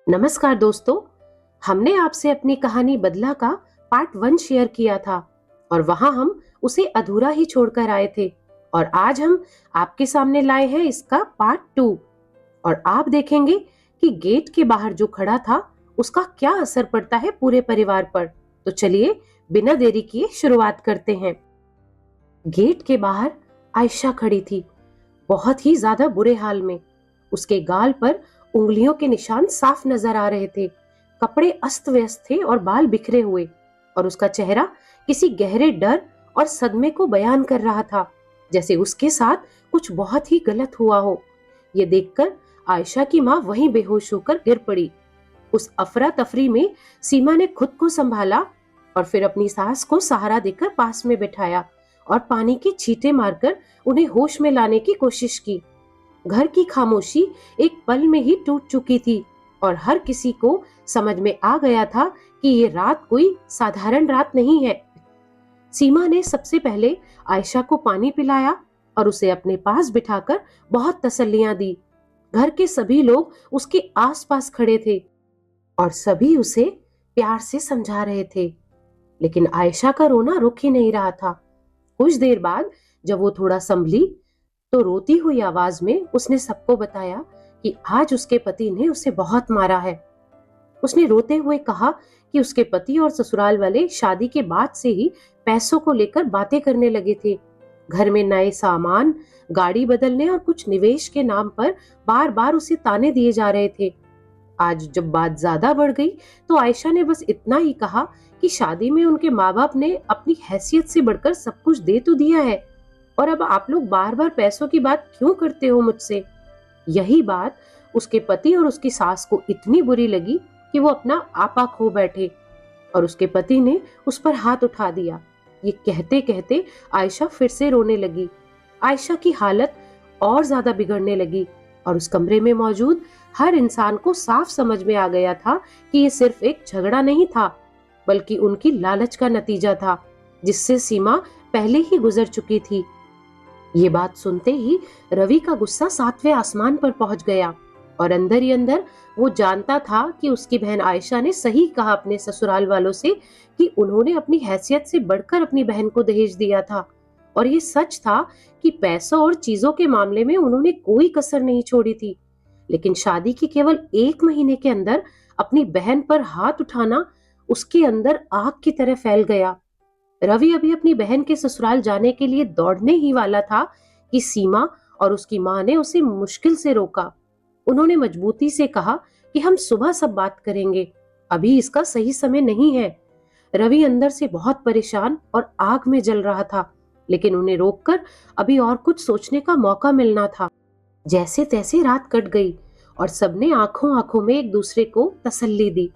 नमस्कार दोस्तों। हमने आपसे अपनी कहानी बदला का पार्ट 1 शेयर किया था और वहां हम उसे अधूरा ही छोड़कर आए थे। और आज हम आपके सामने लाए हैं इसका पार्ट 2। और आप देखेंगे कि गेट के बाहर जो खड़ा था उसका क्या असर पड़ता है पूरे परिवार पर। तो चलिए बिना देरी किए शुरुआत करते हैं। गेट के बाहर आयशा खड़ी थी, बहुत ही ज्यादा बुरे हाल में। उसके गाल पर उंगलियों के निशान साफ नजर आ रहे थे। कपड़े अस्त व्यस्त थे और बाल बिखरे हुए, और उसका चेहरा किसी गहरे डर और सदमे को बयान कर रहा था, जैसे उसके साथ कुछ बहुत ही गलत हुआ हो। ये देखकर आयशा की माँ वहीं बेहोश होकर गिर पड़ी। उस अफरा तफरी में सीमा ने खुद को संभाला और फिर अपनी सास को सहारा देकर पास में बिठाया और पानी की छींटे मारकर उन्हें होश में लाने की कोशिश की। घर की खामोशी एक पल में ही टूट चुकी थी और हर किसी को समझ में आ गया था कि ये रात कोई साधारण रात नहीं है। सीमा ने सबसे पहले आयशा को पानी पिलाया और उसे अपने पास बिठाकर बहुत तसल्लियां दी। घर के सभी लोग उसके आसपास खड़े थे और सभी उसे प्यार से समझा रहे थे, लेकिन आयशा का रोना रुक ही नहीं रहा था। कुछ देर बाद जब वो थोड़ा संभली तो रोती हुई आवाज में उसने सबको बताया कि आज उसके पति ने उसे बहुत मारा है। उसने रोते हुए कहा कि उसके पति और ससुराल वाले शादी के बाद से ही पैसों को लेकर बातें करने लगे थे। घर में नए सामान, गाड़ी बदलने और कुछ निवेश के नाम पर बार बार उसे ताने दिए जा रहे थे। आज जब बात ज्यादा बढ़ गई तो आयशा ने बस इतना ही कहा कि शादी में उनके माँ बाप ने अपनी हैसियत से बढ़कर सब कुछ दे तो दिया है, और अब आप लोग बार बार पैसों की बात क्यों करते हो मुझसे। यही बात उसके पति और उसकी सास को इतनी बुरी लगी कि वो अपना आपा खो बैठे और उसके पति ने उस पर हाथ उठा दिया। ये कहते कहते आयशा फिर से रोने लगी। आयशा की हालत और ज्यादा बिगड़ने लगी और उस कमरे में मौजूद हर इंसान को साफ समझ में आ गया था कि ये सिर्फ एक झगड़ा नहीं था, बल्कि उनकी लालच का नतीजा था, जिससे सीमा पहले ही गुजर चुकी थी। ये बात सुनते ही रवि का गुस्सा 7वें आसमान पर पहुंच गया और अंदर ही अंदर वो जानता था कि उसकी बहन आयशा ने सही कहा अपने ससुराल वालों से कि उन्होंने अपनी हैसियत से बढ़कर अपनी बहन को दहेज दिया था। और ये सच था कि पैसों और चीजों के मामले में उन्होंने कोई कसर नहीं छोड़ी थी, लेकिन शादी के केवल 1 महीने के अंदर अपनी बहन पर हाथ उठाना उसके अंदर आग की तरह फैल गया। रवि अभी अपनी बहन के ससुराल जाने के लिए दौड़ने ही वाला था कि सीमा और उसकी मां ने उसे मुश्किल से रोका। उन्होंने मजबूती से कहा कि हम सुबह सब बात करेंगे, अभी इसका सही समय नहीं है। रवि अंदर से बहुत परेशान और आग में जल रहा था, लेकिन उन्हें रोककर अभी और कुछ सोचने का मौका मिलना था। जैसे तैसे रात कट गई और सबने आंखों आंखों में एक दूसरे को तसल्ली दी।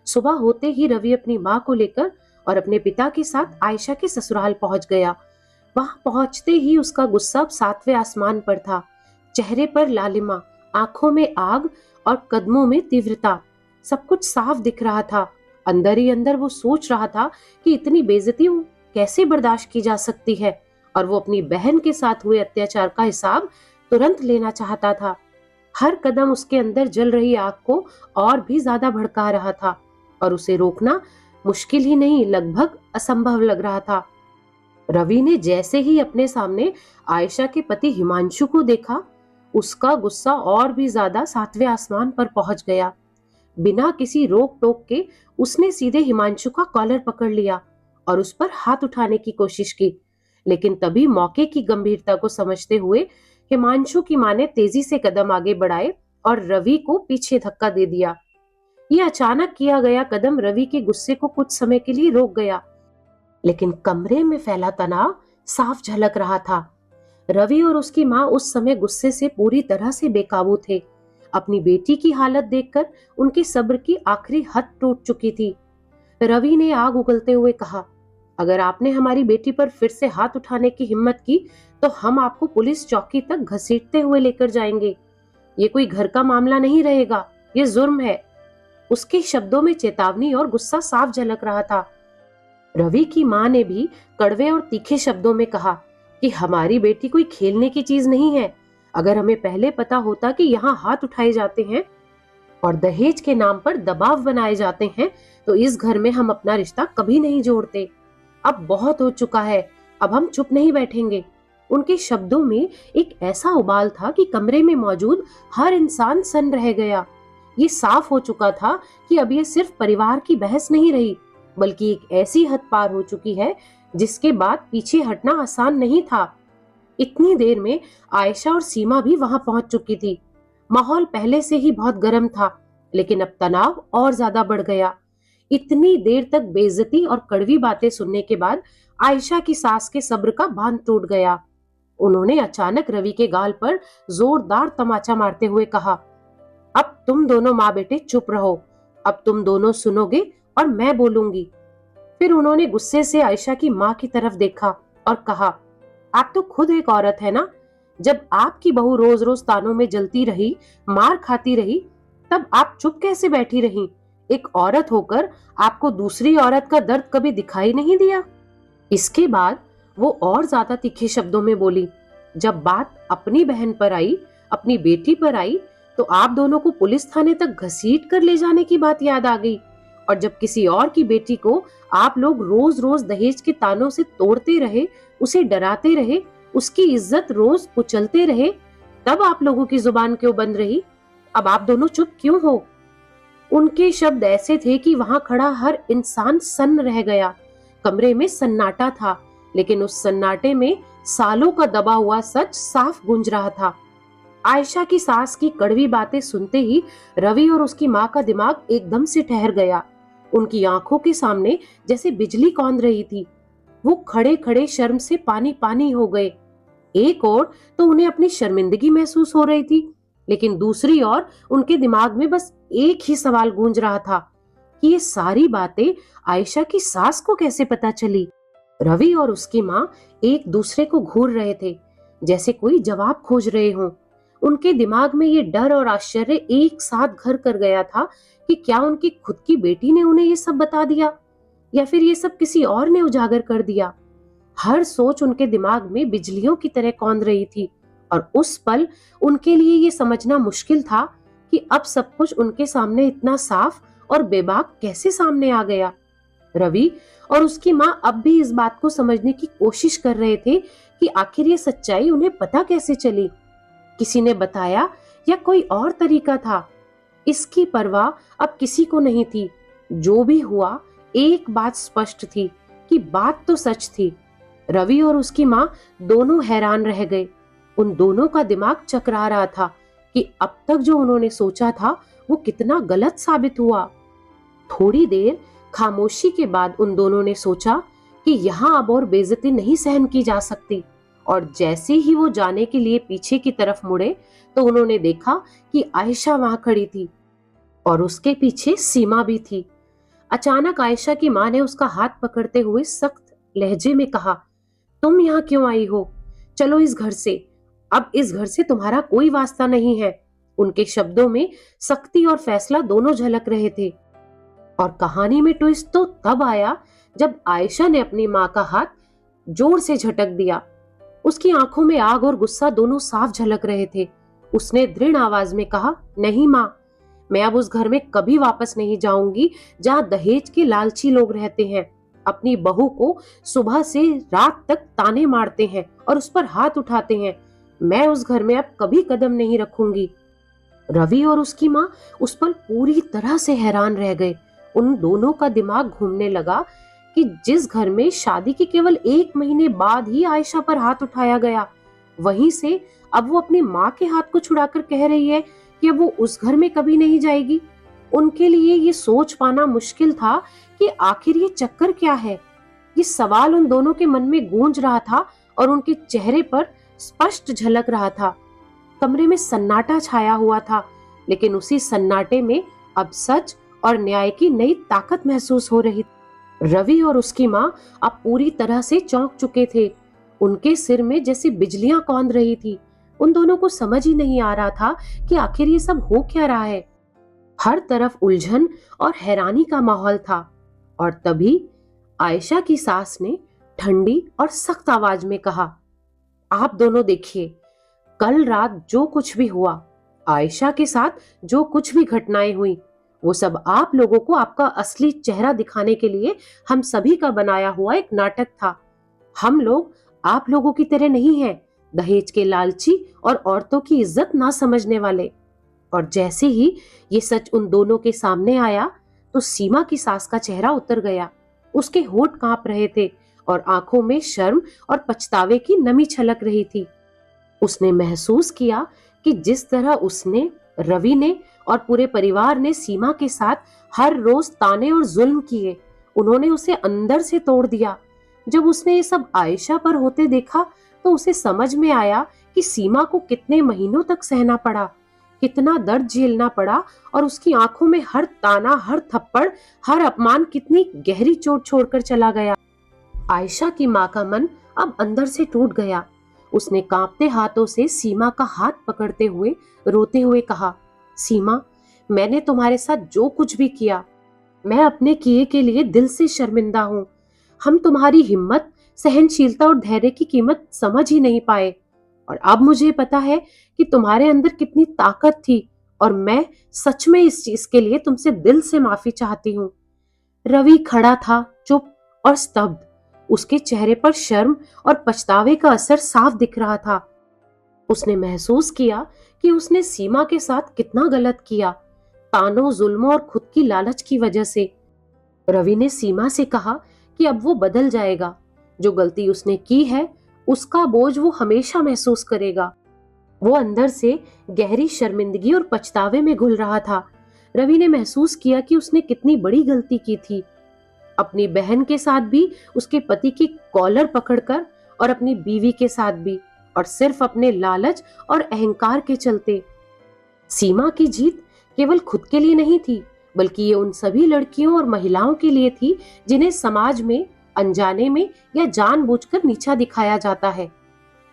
सुबह होते ही रवि अपनी मां को लेकर और अपने पिता के साथ आयशा के ससुराल पहुंच गया। वहां पहुंचते ही उसका गुस्सा 7वें आसमान पर था। चेहरे पर लालिमा, आंखों में आग और कदमों में तीव्रता, सब कुछ साफ दिख रहा था। अंदर ही अंदर वो सोच रहा था कि इतनी बेइज्जती कैसे बर्दाश्त की जा सकती है, और वो अपनी बहन के साथ हुए अत्याचार का हिसाब तुरंत लेना चाहता था। हर कदम उसके अंदर जल रही आग को और भी ज्यादा भड़का रहा था और उसे रोकना मुश्किल ही नहीं, लगभग असंभव लग रहा था। रवि ने जैसे ही अपने सामने आयशा के पति हिमांशु को देखा, उसका गुस्सा और भी ज्यादा 7वें आसमान पर पहुंच गया। बिना किसी रोक टोक के उसने सीधे हिमांशु का कॉलर पकड़ लिया और उस पर हाथ उठाने की कोशिश की, लेकिन तभी मौके की गंभीरता को समझते हुए हिमांशु की मां ने तेजी से कदम आगे बढ़ाए और रवि को पीछे धक्का दे दिया। यह अचानक किया गया कदम रवि के गुस्से को कुछ समय के लिए रोक गया, लेकिन कमरे में फैला तनाव साफ झलक रहा था। रवि और उसकी मां उस समय गुस्से से पूरी तरह से बेकाबू थे। अपनी बेटी की हालत देखकर उनके सब्र की आखिरी हद टूट चुकी थी। रवि ने आग उगलते हुए कहा, अगर आपने हमारी बेटी पर फिर से हाथ उठाने की हिम्मत की तो हम आपको पुलिस चौकी तक घसीटते हुए लेकर जाएंगे। ये कोई घर का मामला नहीं रहेगा, ये जुर्म है। उसके शब्दों में चेतावनी और गुस्सा साफ झलक रहा था। रवि की मां ने भी कड़वे और तीखे शब्दों में कहा कि हमारी बेटी कोई खेलने की चीज नहीं है। अगर हमें पहले पता होता कि यहाँ हाथ उठाए जाते हैं और दहेज के नाम पर दबाव बनाए जाते हैं, तो इस घर में हम अपना रिश्ता कभी नहीं जोड़ते। अब बहुत हो चुका है, अब हम चुप नहीं बैठेंगे। उनके शब्दों में एक ऐसा उबाल था कि कमरे में मौजूद हर इंसान सन्न रह गया। ये साफ हो चुका था कि अब ये सिर्फ परिवार की बहस नहीं रही, बल्कि एक ऐसी हद पार हो चुकी है जिसके बाद पीछे हटना आसान नहीं था। इतनी देर में आयशा और सीमा भी वहां पहुंच चुकी थी। माहौल पहले से ही बहुत गर्म था, लेकिन अब तनाव और ज्यादा बढ़ गया। इतनी देर तक बेइज्जती और कड़वी बातें सुनने के बाद आयशा की सास के सब्र का बांध टूट गया। उन्होंने अचानक रवि के गाल पर जोरदार तमाचा मारते हुए कहा, अब तुम दोनों माँ बेटे चुप रहो। अब तुम दोनों सुनोगे और मैं बोलूंगी। फिर उन्होंने गुस्से से आयशा की माँ की तरफ देखा और कहा, आप तो खुद एक औरत है ना। जब आपकी बहू रोज रोज तानों में जलती रही, मार खाती रही, तब आप चुप कैसे बैठी रही? एक औरत होकर आपको दूसरी औरत का दर्द कभी दिखाई नहीं दिया? इसके बाद वो और ज्यादा तीखे शब्दों में बोली, जब बात अपनी बहन पर आई, अपनी बेटी पर आई, तो आप दोनों को पुलिस थाने तक घसीट कर ले जाने की बात याद आ गई। और जब किसी और की बेटी को आप लोग रोज रोज दहेज के तानों से तोड़ते रहे, उसे डराते रहे, उसकी इज्जत रोज कुचलते रहे, तब आप लोगों की जुबान क्यों बंद रही? अब आप दोनों चुप क्यों हो? उनके शब्द ऐसे थे कि वहां खड़ा हर इंसान सन्न रह गया। कमरे में सन्नाटा था, लेकिन उस सन्नाटे में सालों का दबा हुआ सच साफ गूंज रहा था। आयशा की सास की कड़वी बातें सुनते ही रवि और उसकी माँ का दिमाग एकदम से ठहर गया। उनकी आंखों के सामने जैसे बिजली कौंध रही थी। वो खड़े खड़े शर्म से पानी पानी हो गए। एक ओर तो उन्हें अपनी शर्मिंदगी महसूस हो रही थी, लेकिन दूसरी ओर उनके दिमाग में बस एक ही सवाल गूंज रहा था कि ये सारी बातें आयशा की सास को कैसे पता चली। रवि और उसकी माँ एक दूसरे को घूर रहे थे, जैसे कोई जवाब खोज रहे हों। उनके दिमाग में ये डर और आश्चर्य एक साथ घर कर गया था कि क्या उनकी खुद की बेटी ने उन्हें ये सब बता दिया, या फिर ये सब किसी और ने उजागर कर दिया। हर सोच उनके दिमाग में बिजलियों की तरह कौंध रही थी, और उस पल उनके लिए ये समझना मुश्किल था कि अब सब कुछ उनके सामने इतना साफ और बेबाक कैसे सामने आ गया। रवि और उसकी माँ अब भी इस बात को समझने की कोशिश कर रहे थे कि आखिर ये सच्चाई उन्हें पता कैसे चली। किसी ने बताया या कोई और तरीका था? इसकी परवाह अब किसी को नहीं थी। जो भी हुआ, एक बात स्पष्ट थी कि बात तो सच थी। रवि और उसकी माँ दोनों हैरान रह गए। उन दोनों का दिमाग चकरा रहा था कि अब तक जो उन्होंने सोचा था वो कितना गलत साबित हुआ। थोड़ी देर खामोशी के बाद उन दोनों ने सोचा कि यहाँ अब और बेइज्जती नहीं सहन की जा सकती। और जैसे ही वो जाने के लिए पीछे की तरफ मुड़े, तो उन्होंने देखा कि आयशा वहां खड़ी थी और उसके पीछे सीमा भी थी। अचानक आयशा की माँ ने उसका हाथ पकड़ते हुए सख्त लहजे में कहा, तुम यहाँ क्यों आई हो? चलो इस घर से। अब इस घर से तुम्हारा कोई वास्ता नहीं है। उनके शब्दों में सख्ती और फैसला दोनों झलक रहे थे। और कहानी में ट्विस्ट तो तब आया जब आयशा ने अपनी माँ का हाथ जोर से झटक दिया। उसकी आंखों में आग और गुस्सा दोनों साफ झलक रहे थे। उसने दृढ़ आवाज में कहा, नहीं माँ, मैं अब उस घर में कभी वापस नहीं जाऊंगी जहाँ दहेज के लालची लोग रहते हैं, अपनी बहू को सुबह से रात तक ताने मारते हैं और उस पर हाथ उठाते हैं। मैं उस घर में अब कभी कदम नहीं रखूंगी। रवि और उसकी माँ उस पर पूरी तरह से हैरान रह गए। उन दोनों का दिमाग घूमने लगा कि जिस घर में शादी के केवल 1 महीने बाद ही आयशा पर हाथ उठाया गया, वहीं से अब वो अपनी माँ के हाथ को छुड़ाकर कह रही है कि अब वो उस घर में कभी नहीं जाएगी। उनके लिए ये सोच पाना मुश्किल था कि आखिर ये चक्कर क्या है। ये सवाल उन दोनों के मन में गूंज रहा था और उनके चेहरे पर स्पष्ट झलक रहा था। कमरे में सन्नाटा छाया हुआ था, लेकिन उसी सन्नाटे में अब सच और न्याय की नई ताकत महसूस हो रही थी। रवि और उसकी माँ अब पूरी तरह से चौंक चुके थे। उनके सिर में जैसे बिजलियां कौंध रही थी। उन दोनों को समझ ही नहीं आ रहा था कि आखिर ये सब हो क्या रहा है। हर तरफ उलझन और हैरानी का माहौल था। और तभी आयशा की सास ने ठंडी और सख्त आवाज में कहा, आप दोनों देखिए, कल रात जो कुछ भी हुआ आयशा के साथ जो कुछ भी घटनाएं हुई, वो सब आप लोगों को आपका असली चेहरा दिखाने के लिए हम सभी का बनाया हुआ एक नाटक था। हम लोग आप लोगों की तरह नहीं हैं, दहेज के लालची और औरतों की इज्जत ना समझने वाले। और जैसे ही ये सच उन दोनों के सामने आया, तो सीमा की सास का चेहरा उतर गया। उसके होंठ कांप रहे थे और आंखों में शर्म और पछतावे की नमी छलक रही थी। उसने महसूस किया कि जिस तरह उसने, रवि ने और पूरे परिवार ने सीमा के साथ हर रोज ताने और जुल्म किए, उन्होंने उसे अंदर से तोड़ दिया। जब उसने ये सब आयशा पर होते देखा, तो उसे समझ में आया कि सीमा को कितने महीनों तक सहना पड़ा, कितना दर्द झेलना पड़ा, और उसकी आंखों में हर ताना, हर थप्पड़, हर अपमान कितनी गहरी चोट छोड़कर चला गया। आयशा की माँ का मन अब अंदर से टूट गया। उसने कांपते हाथों से सीमा का हाथ पकड़ते हुए रोते हुए कहा, सीमा, मैंने तुम्हारे साथ जो कुछ भी किया, मैं अपने किए के लिए दिल से शर्मिंदा हूँ। हम तुम्हारी हिम्मत, सहनशीलता और धैर्य की कीमत समझ ही नहीं पाए। और अब मुझे पता है कि तुम्हारे अंदर कितनी ताकत थी, और मैं सच में इस चीज के लिए तुमसे दिल से माफी चाहती हूँ। रवि खड़ा था, चुप और स्तब्ध। उसके चेहरे पर शर्म और पछतावे का असर साफ दिख रहा था। उसने महसूस किया कि उसने सीमा के साथ कितना गलत किया, तानों, जुल्मों और खुद की लालच की वजह से। रवि ने सीमा से कहा कि अब वो बदल जाएगा। जो गलती उसने की है, उसका बोझ वो हमेशा महसूस करेगा। वो अंदर से गहरी शर्मिंदगी और पछतावे में घुल रहा था। रवि ने महसूस किया कि उसने कितनी बड़ी गलती की थी, अपनी बहन के साथ भी, उसके पति की कॉलर पकड़कर, और अपनी बीवी के साथ भी, और सिर्फ अपने लालच और अहंकार के चलते। सीमा की जीत केवल खुद के लिए नहीं थी, बल्कि ये उन सभी लड़कियों और महिलाओं के लिए थी जिन्हें समाज में अनजाने में या जानबूझकर नीचा दिखाया जाता है।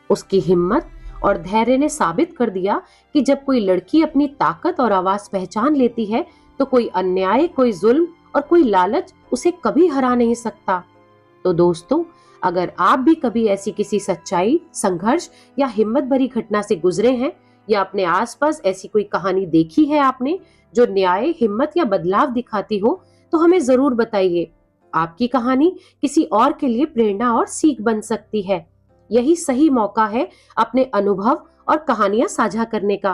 उसकी हिम्मत और धैर्य ने साबित कर दिया कि जब कोई लड़की अपनी ताकत और आवाज पहचान लेती है, तो कोई अन्याय, कोई जुल्म और कोई लालच उसे कभी हरा नहीं सकता। तो दोस्तों, अगर आप भी कभी ऐसी किसी सच्चाई, संघर्ष या हिम्मत भरी घटना से गुजरे हैं, या अपने आसपास ऐसी कोई कहानी देखी है आपने जो न्याय, हिम्मत या बदलाव दिखाती हो, तो हमें जरूर बताइए। आपकी कहानी किसी और के लिए प्रेरणा और सीख बन सकती है। यही सही मौका है अपने अनुभव और कहानियां साझा करने का,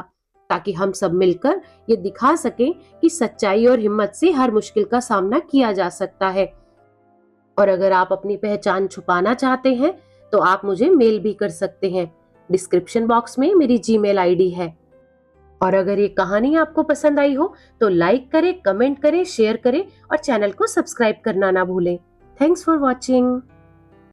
ताकि हम सब मिलकर ये दिखा सकें कि सच्चाई और हिम्मत से हर मुश्किल का सामना किया जा सकता है। और अगर आप अपनी पहचान छुपाना चाहते हैं, तो आप मुझे मेल भी कर सकते हैं। डिस्क्रिप्शन बॉक्स में मेरी जीमेल आईडी है। और अगर ये कहानी आपको पसंद आई हो, तो लाइक करें, कमेंट करें, शेयर करें और चैनल को सब्सक्राइब करना ना भूलें। Thanks for watching.